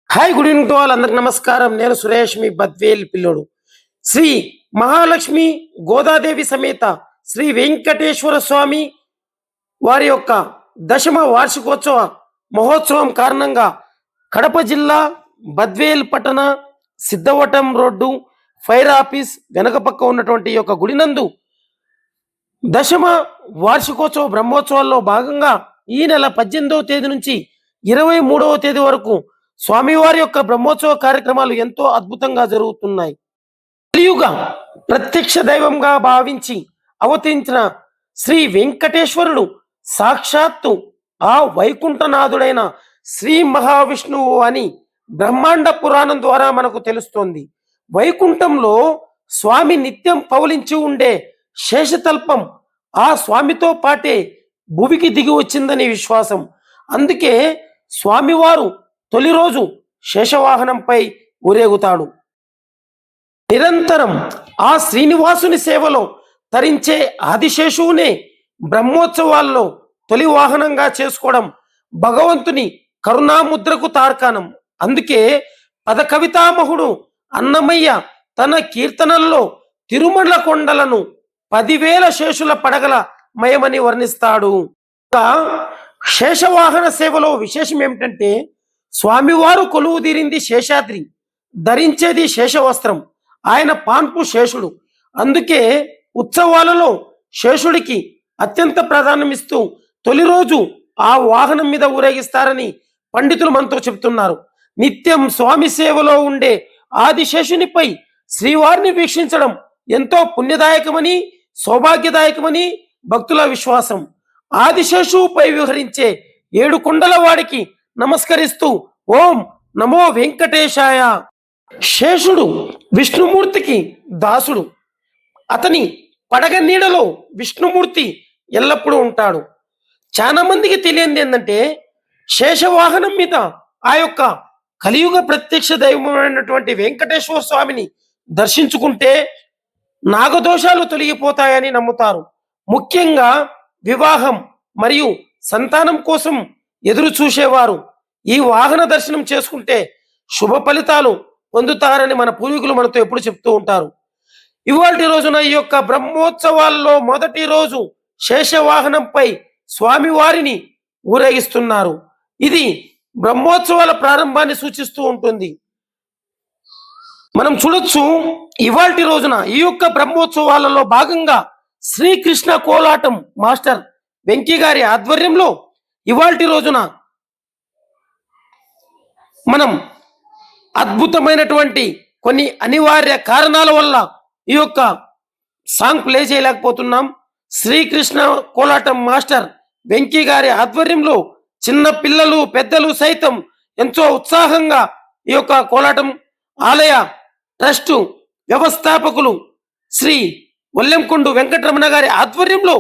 Hi good evening to all. అందరికి నమస్కారం. నేను సురేష్, మీ బద్వేల్ పిల్లోడు. శ్రీ మహాలక్ష్మి గోదాదేవి సమేత శ్రీ వెంకటేశ్వర స్వామి వారి యొక్క దశమ వార్షికోత్సవ మహోత్సవం కారణంగా కడప జిల్లా బద్వేల్ పట్టణ సిద్ధవటం రోడ్డు ఫైర్ ఆఫీస్ వెనక పక్క ఉన్నటువంటి యొక్క గుడినందు దశమ వార్షికోత్సవ బ్రహ్మోత్సవాల్లో భాగంగా ఈ నెల 18వ తేదీ నుంచి 23వ తేదీ వరకు స్వామివారి యొక్క బ్రహ్మోత్సవ కార్యక్రమాలు ఎంతో అద్భుతంగా జరుగుతున్నాయి. కలియుగ ప్రత్యక్ష దైవంగా భావించి అవతరించిన శ్రీ వెంకటేశ్వరుడు సాక్షాత్తు ఆ వైకుంఠనాథుడైన శ్రీ మహావిష్ణువు అని బ్రహ్మాండ పురాణం ద్వారా మనకు తెలుస్తోంది. వైకుంఠంలో స్వామి నిత్యం పవలించి ఉండే శేషతల్పం ఆ స్వామితో పాటే భువికి దిగి వచ్చిందని విశ్వాసం. అందుకే స్వామివారు తొలి రోజు శేషవాహనంపై ఊరేగుతాడు. నిరంతరం ఆ శ్రీనివాసుని సేవలో తరించే ఆదిశేషువునే బ్రహ్మోత్సవాల్లో తొలి వాహనంగా చేసుకోవడం భగవంతుని కరుణాముద్రకు తార్కాణం. అందుకే పద కవితామహుడు అన్నమయ్య తన కీర్తనల్లో తిరుమల కొండలను 10,000 శేషుల పడగల మయమని వర్ణిస్తాడు. శేషవాహన సేవలో విశేషం ఏమిటంటే స్వామివారు కొలువు తీరింది శేషాద్రి, ధరించేది శేషవస్త్రం, ఆయన పాన్పు శేషుడు. అందుకే ఉత్సవాలలో శేషుడికి అత్యంత ప్రాధాన్యమిస్తూ తొలి రోజు ఆ వాహనం మీద ఊరేగిస్తారని పండితులు మనతో చెబుతున్నారు. నిత్యం స్వామి సేవలో ఉండే ఆదిశేషునిపై శ్రీవారిని వీక్షించడం ఎంతో పుణ్యదాయకమని సౌభాగ్యదాయకమని భక్తుల విశ్వాసం. ఆదిశేషువుపై విహరించే 7 కొండల వాడికి నమస్కరిస్తూ ఓం నమో వెంకటేశాయ. శేషుడు విష్ణుమూర్తికి దాసుడు. అతని పడగ నీడలో విష్ణుమూర్తి ఎల్లప్పుడూ ఉంటాడు. చాలా మందికి తెలియంది ఏంటంటే శేషవాహనం మీద ఆ యొక్క కలియుగ ప్రత్యక్ష దైవమైనటువంటి వెంకటేశ్వర స్వామిని దర్శించుకుంటే నాగదోషాలు తొలగిపోతాయని నమ్ముతారు. ముఖ్యంగా వివాహం మరియు సంతానం కోసం ఎదురు చూసేవారు ఈ వాహన దర్శనం చేసుకుంటే శుభ ఫలితాలు పొందుతారని మన పూర్వీకులు మనతో ఎప్పుడు చెప్తూ ఉంటారు. ఇవాల్టి రోజున ఈ యొక్క బ్రహ్మోత్సవాల్లో మొదటి రోజు శేషవాహనంపై స్వామివారిని ఊరేగిస్తున్నారు. ఇది బ్రహ్మోత్సవాల ప్రారంభాన్ని సూచిస్తూ ఉంటుంది. మనం చూడొచ్చు ఇవాల్టి రోజున ఈ యొక్క బ్రహ్మోత్సవాలలో భాగంగా శ్రీకృష్ణ కోలాటం మాస్టర్ వెంకీ గారి ఆధ్వర్యంలో ఇవాల్టి రోజున మనం అద్భుతమైనటువంటి కొన్ని అనివార్య కారణాల వల్ల ఈ యొక్క సాంగ్ ప్లే చేయలేకపోతున్నాం. శ్రీకృష్ణ కోలాటం మాస్టర్ వెంకీ గారి ఆధ్వర్యంలో చిన్న పిల్లలు పెద్దలు సైతం ఎంతో ఉత్సాహంగా ఈ యొక్క కోలాటం ఆలయ ట్రస్టు వ్యవస్థాపకులు శ్రీ వల్లెంకొండు వెంకటరమణ గారి ఆధ్వర్యంలో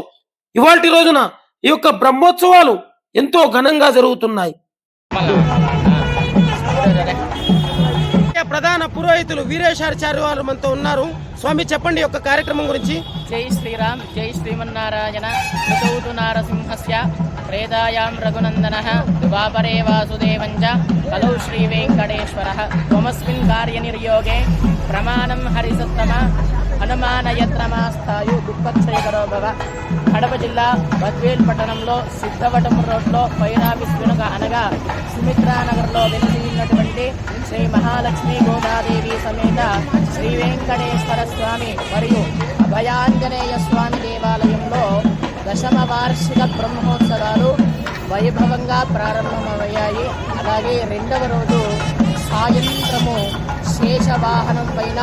ఇవాల్టి రోజున ఈ యొక్క బ్రహ్మోత్సవాలు ఎంతో ఘనంగా జరుగుతున్నాయి. ప్రధాన పురోహితులు వీరేశాచార్య వారు మనతో ఉన్నారు. స్వామి చెప్పండి యొక్క కార్యక్రమం గురించి. జై శ్రీరామ్, జై శ్రీమన్నారాయణ. ఋతౌతు నారసింహస్య ప్రేదాయాం రఘునందనః ద్వాపరే వాసుదేవంచ కలౌ శ్రీ వెంకటేశ్వరః త్వమస్మిన్ కార్యనిర్యోగే ప్రమాణం హరిసత్తమ హనుమానయత్నమాస్థాయు దుఃఖక్షయకరో భవ. కడప జిల్లా బద్వేల్ పట్టణంలో సిద్ధవటం రోడ్లో ఫైర్ ఆఫీస్ వెనుక అనగా సుమిత్రానగర్లో వెలిసి ఉన్నటువంటి శ్రీ మహాలక్ష్మి గోదాదేవి సమేత శ్రీ వెంకటేశ్వర స్వామి మరియు అభయాంజనేయ స్వామి దేవాలయంలో దశమ వార్షిక బ్రహ్మోత్సవాలు వైభవంగా ప్రారంభమయ్యాయి. అలాగే రెండవ రోజు సాయంత్రము శేషవాహనం పైన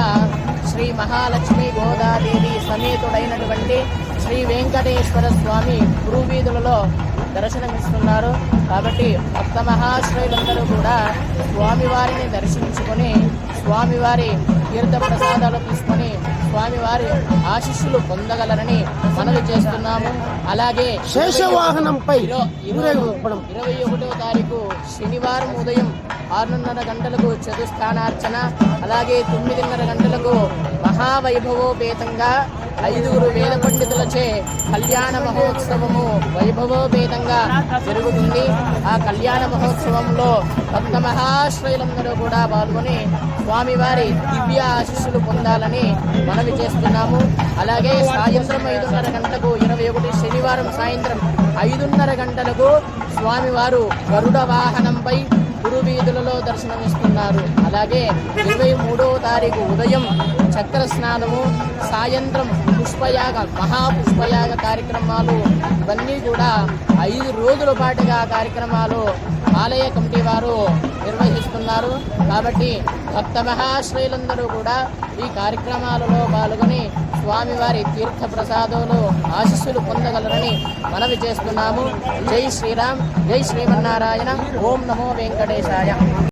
శ్రీ మహాలక్ష్మి గోదాదేవి సమేతుడైనటువంటి శ్రీ వెంకటేశ్వర స్వామి గురువీధులలో దర్శనమిస్తున్నారు. కాబట్టి భక్త మహాశ్రయులందరూ కూడా స్వామివారిని దర్శించుకొని స్వామివారి తీర్థ ప్రసాదాలు తీసుకొని స్వామివారి ఆశీస్సులు పొందగలరని మనవి చేస్తున్నాము. అలాగే శేషవాహనంపై 21వ తారీఖు శనివారం ఉదయం 6:30 గంటలకు చతుస్థానార్చన, అలాగే 9:30 గంటలకు మహావైభవోపేతంగా 5గురు వేద పండితులచే కళ్యాణ మహోత్సవము వైభవోపేతంగా జరుగుతుంది. ఆ కళ్యాణ మహోత్సవంలో భక్త మహాశ్రయులందరూ కూడా పాల్గొని స్వామివారి దివ్య ఆశీస్సులు పొందాలని మనవి చేస్తున్నాము. అలాగే సాయంత్రం 5:30 గంటలకు 21 శనివారం సాయంత్రం 5:30 గంటలకు స్వామివారు గరుడ వాహనంపై గురువీధులలో దర్శనమిస్తున్నారు. అలాగే 23వ తారీఖు ఉదయం చక్ర స్నానము, సాయంత్రం పుష్పయాగ మహాపుష్పయాగ కార్యక్రమాలు ఇవన్నీ కూడా 5 రోజుల పాటుగా కార్యక్రమాలు ఆలయ కమిటీ వారు నిర్వహిస్తున్నారు. కాబట్టి భక్త మహాశ్రయులందరూ కూడా ఈ కార్యక్రమాలలో పాల్గొని స్వామివారి తీర్థ ప్రసాదాలు ఆశీస్సులు పొందగలరని మనవి చేస్తున్నాము. జై శ్రీరామ్, జై శ్రీమన్నారాయణ, ఓం నమో వెంకటేశాయ.